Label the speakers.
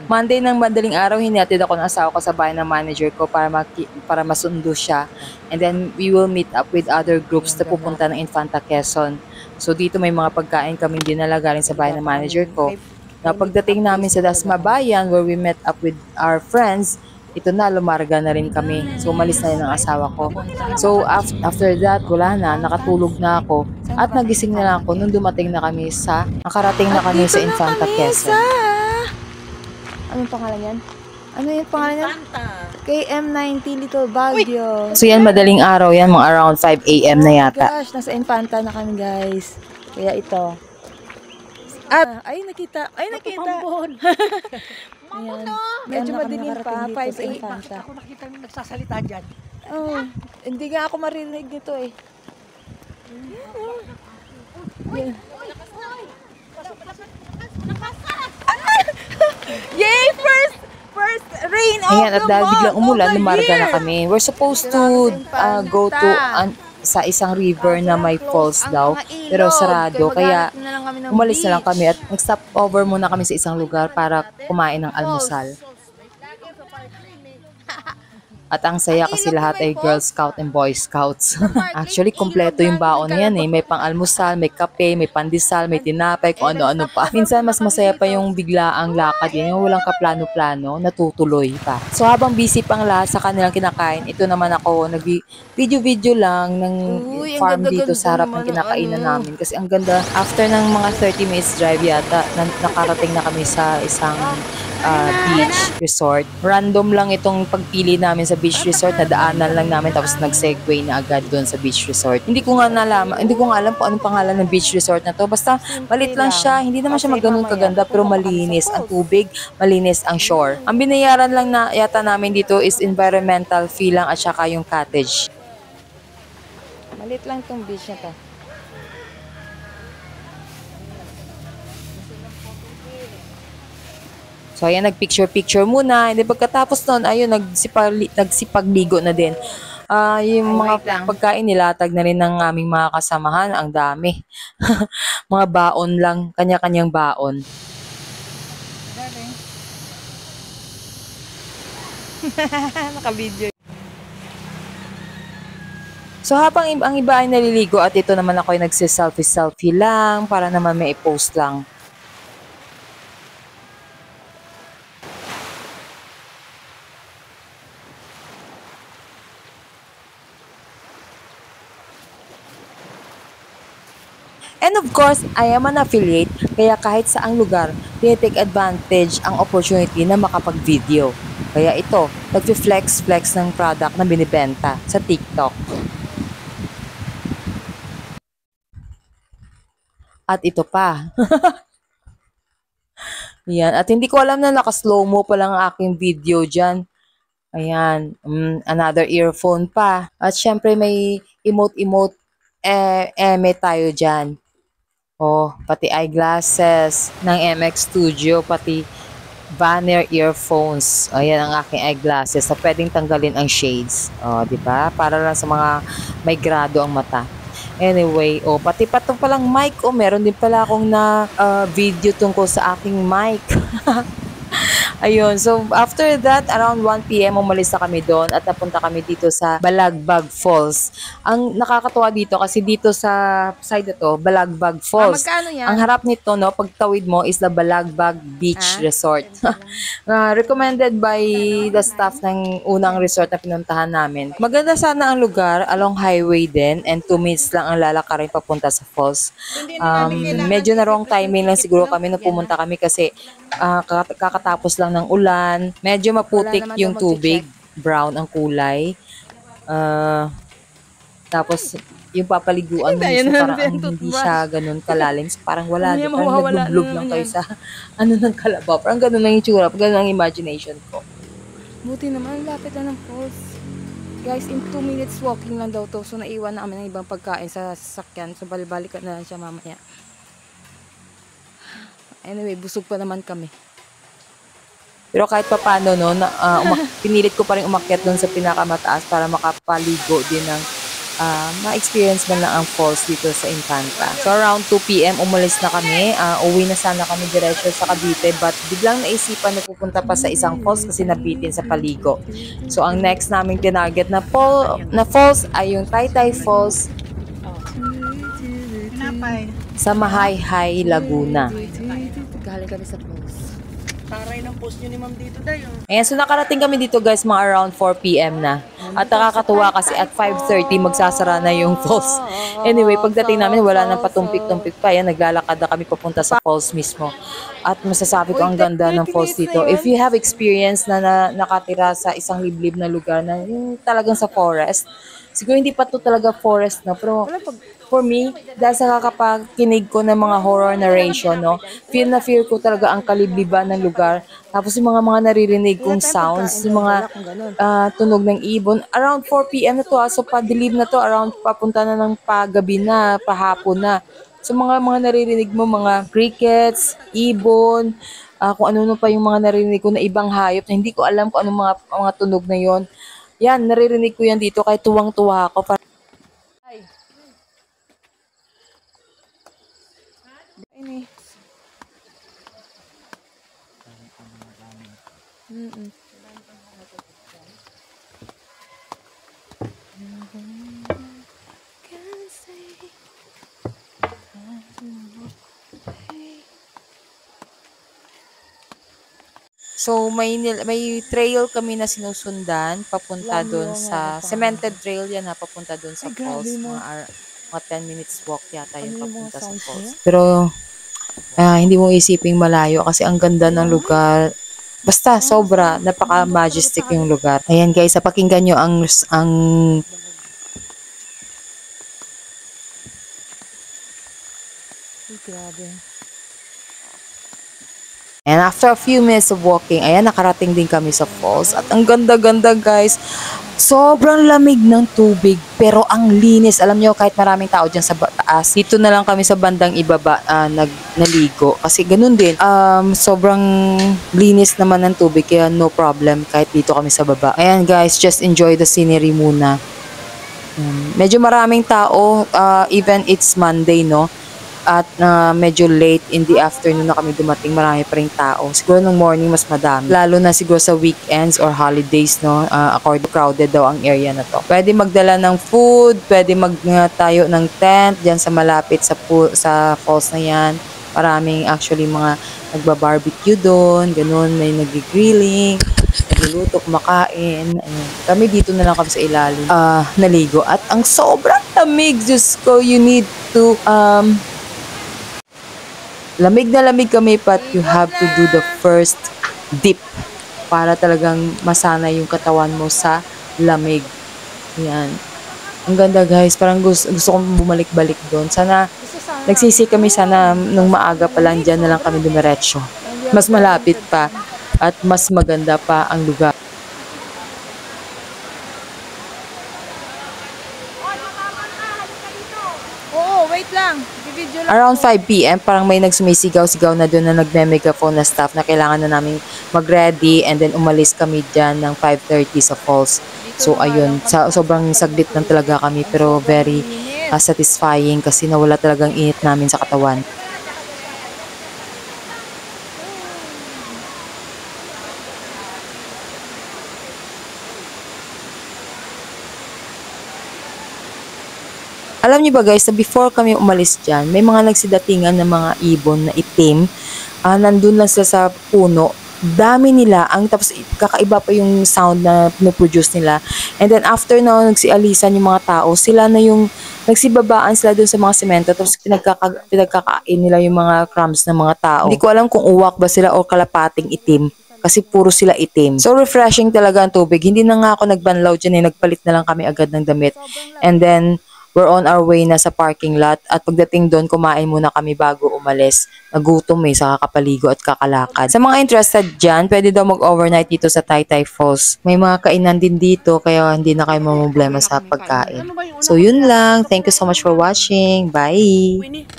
Speaker 1: Monday ng madaling araw, hinatid ako ng asawa ko sa bahay ng manager ko para masundo siya. And then we will meet up with other groups na pupunta ng Infanta Quezon. So dito may mga pagkain kaming dinala galing sa bahay ng manager ko. Na pagdating namin sa Dasma Bayan where we met up with our friends, ito na, lumarga na rin kami. So, umalis na rin ang asawa ko. So, after that, wala na, nakatulog na ako. At nagising na lang ako nung nakarating na kami sa Infanta Quezon. Anong pangalan yan? Ano yung pangalan yan? KM90 Little Baguio. So, yan, madaling araw yan, mga around 5 a.m. na yata. Gosh, nasa Infanta na kami, guys. Kaya ito. At, ay, nakita. Ayan. Medyo madilim pa, 5 a.m.
Speaker 2: Ako nakita nung nagsasalita dyan.
Speaker 1: Oh, hindi nga ako marinig nito eh. Yeah. Yay! First rain of the month! Ayan, at dahil biglang umulan, lumarga na kami. We're supposed to go to sa isang river na may falls daw, pero sarado. Kaya umalis na lang kami at nag-stop over muna kami sa isang lugar para kumain ng almusal. At ang saya kasi lahat ay Girl Scout and Boy Scouts. Actually, kompleto yung baon na yan eh. May pang-almusal, may kape, may pandesal, may tinapay, kung ano-ano pa. Minsan mas masaya pa yung biglaang lakad yun, yung walang kaplano-plano, natutuloy pa. So habang busy pang lahat sa kanilang kinakain, ito naman ako, nag-video lang ng farm dito sa harap ng kinakainan namin. Kasi ang ganda, after ng mga 30 minutes drive yata, nakarating na kami sa isang beach resort. Random lang itong pagpili namin sa beach resort, nadaanan lang namin tapos nag-segue na agad doon sa beach resort. Hindi ko nga alam kung anong pangalan ng beach resort na to. Basta malit lang siya, hindi naman siya magganong kaganda pero malinis ang tubig, malinis ang shore. Ang binayaran lang na yata namin dito is environmental fee lang at saka yung cottage. Malit lang tong beach na to. So, ayan, nagpicture-picture muna. And then, pagkatapos nun, ayun, nagsipagligo na din. Yung mga pagkain nilatag na rin ng aming mga kasamahan. Ang dami. Mga baon lang. Kanya-kanyang baon. Naka-video. So, habang ang iba ay naliligo at ito naman ako ay nagsiselfie-selfie lang para naman may i-post lang. And of course, I am an affiliate, kaya kahit saang lugar, tinitake advantage ang opportunity na makapag-video. Kaya ito, nag-flex ng product na binibenta sa TikTok. At ito pa. Yan. At hindi ko alam na naka-slow mo pa lang ang aking video dyan. Ayan. Another earphone pa. At syempre may emote may tayo dyan. Oh, pati eyeglasses ng MX Studio, pati Banner earphones. Ayan ang aking eyeglasses. So, pwedeng tanggalin ang shades. Oh, di ba? Para lang sa mga may grado ang mata. Anyway, pati pa itong palang mic. Meron din pala akong na video tungkol sa aking mic. Ayun, so after that, around 1 p.m. umalis na kami doon at napunta kami dito sa Balagbag Falls. Ang nakakatuwa dito kasi dito sa side ito, Balagbag Falls.
Speaker 2: Magkano yan?
Speaker 1: Ang harap nito, no, pagtawid mo is the Balagbag Beach Resort. Recommended by the staff ng unang resort na pinuntahan namin. Maganda sana ang lugar, along highway din, and 2 minutes lang ang lalakarin papunta sa falls. Medyo na wrong timing lang siguro kami nung pumunta kami kasi kakatapos lang ng ulan. Medyo maputik yung tubig. Brown ang kulay. Tapos, yung papaliguan mo, so parang hindi siya ganun kalalim. So, parang wala. Parang naglublog lang kayo sa ng kalabaw. Parang ganun lang yung tsura. Ganun ang imagination ko. Buti naman, lapit na ng falls. Guys, in 2 minutes walking lang daw to. So, naiwan na kami ng ibang pagkain sa sasakyan. So, balibalikan na lang siya mamaya. Anyway, busog pa naman kami. Pero kahit pa paano, no, pinilit ko pa rin umakyat doon sa pinakamataas para makapaligo din ng ma-experience man lang ang falls dito sa Infanta. So around 2 p.m. umalis na kami. Uwi na sana kami diretso sa Cavite but biglang naisipan na pupunta pa sa isang falls kasi nabitin sa Paligo. So ang next naming tinarget na falls ay yung Taytay Falls sa Mahayhay, Laguna. Galing kami sa falls.
Speaker 2: Taray ng post nyo ni Ma'am dito dayo.
Speaker 1: Ayan, so nakarating kami dito guys mga around 4 p.m. na. At nakakatuwa kasi at 5:30 magsasara na yung falls. Anyway, pagdating namin wala nang patumpik-tumpik pa. Ayan, naglalakad na kami papunta sa falls mismo. At masasabi ko ang ganda ng falls dito. If you have experience na nakatira sa isang liblib na lugar na yung talagang sa forest, siguro hindi pa to talaga forest, no? Pero for me, dahil sa kakapakinig ko ng mga horror narration, no, feel na feel ko talaga ang kalibliban ng lugar. Tapos yung mga naririnig kong sounds, yung mga tunog ng ibon. Around 4 p.m. na to, so padilim na to, around papunta na ng pagabi na, pahapon na. So mga naririnig mo, mga crickets, ibon, kung ano pa yung mga naririnig ko na ibang hayop na hindi ko alam kung anong mga tunog na yon. Yan, naririnig ko yan dito, kaya tuwang-tuwa ako. Ini. So may trail kami na sinusundan papunta doon sa cemented trail yan na papunta doon sa falls. Mga 10 minutes walk yata yung papunta sa falls. Pero hindi mo isiping malayo kasi ang ganda ng lugar. Basta sobra, napaka-majestic yung lugar. Ayan guys, pakinggan nyo ang grabe. And after a few minutes of walking, ayan, nakarating din kami sa falls. At ang ganda-ganda guys. Sobrang lamig ng tubig, pero ang linis. Alam nyo, kahit maraming tao dyan sa taas, dito na lang kami sa bandang ibaba naligo. Kasi ganun din, sobrang linis naman ng tubig, kaya no problem kahit dito kami sa baba. Ayan guys, just enjoy the scenery muna. Medyo maraming tao, even it's Monday, no? At medyo late in the afternoon na kami dumating, marami pa rin tao. Siguro nung morning mas madami. Lalo na siguro sa weekends or holidays, no? Crowded daw ang area na to. Pwede magdala ng food, pwede magtayo ng tent dyan sa malapit sa falls na yan. Maraming actually mga nagba-barbecue doon, ganun, may nag-grilling, nagluluto, kumakain. Ayun. Kami dito na lang kami sa ilalim naligo. At ang sobrang lamig, Diyos ko, you need to lamig na lamig kami, but you have to do the first dip para talagang masanay yung katawan mo sa lamig. Yan. Ang ganda guys, parang gusto kong bumalik-balik doon. Sana, nagsisi kami sana nung maaga pa lang, dyan na lang kami dumiretso. Mas malapit pa at mas maganda pa ang lugar.
Speaker 2: Oo, wait lang.
Speaker 1: Around 5 p.m. parang may nagsumisigaw-sigaw na doon na nagme-megaphone na staff na kailangan na namin mag-ready, and then umalis kami dyan ng 5:30 sa falls. So ayun, sobrang saglit lang talaga kami, pero very satisfying kasi nawala talagang init namin sa katawan. Alam niyo ba guys, na before kami umalis dyan, may mga nagsidatingan ng mga ibon na itim. Nandun lang sila sa puno. Dami nila. Tapos kakaiba pa yung sound na pinoproduce nila. And then after na nagsialisan yung mga tao, sila na yung nagsibabaan sila dun sa mga semento. Tapos pinagkakain nila yung mga crumbs ng mga tao. Hindi ko alam kung uwak ba sila o kalapating itim. Kasi puro sila itim. So refreshing talaga ang tubig. Hindi na nga ako nagbanlaw dyan. Nagpalit na lang kami agad ng damit. And then we're on our way na sa parking lot, at pagdating doon, kumain muna kami bago umalis. Nagutom sa kakapaligo at kakalakad. Sa mga interested dyan, pwede daw mag-overnight dito sa Taytay Falls. May mga kainan din dito, kaya hindi na kayo mamumblema sa pagkain. So yun lang. Thank you so much for watching. Bye!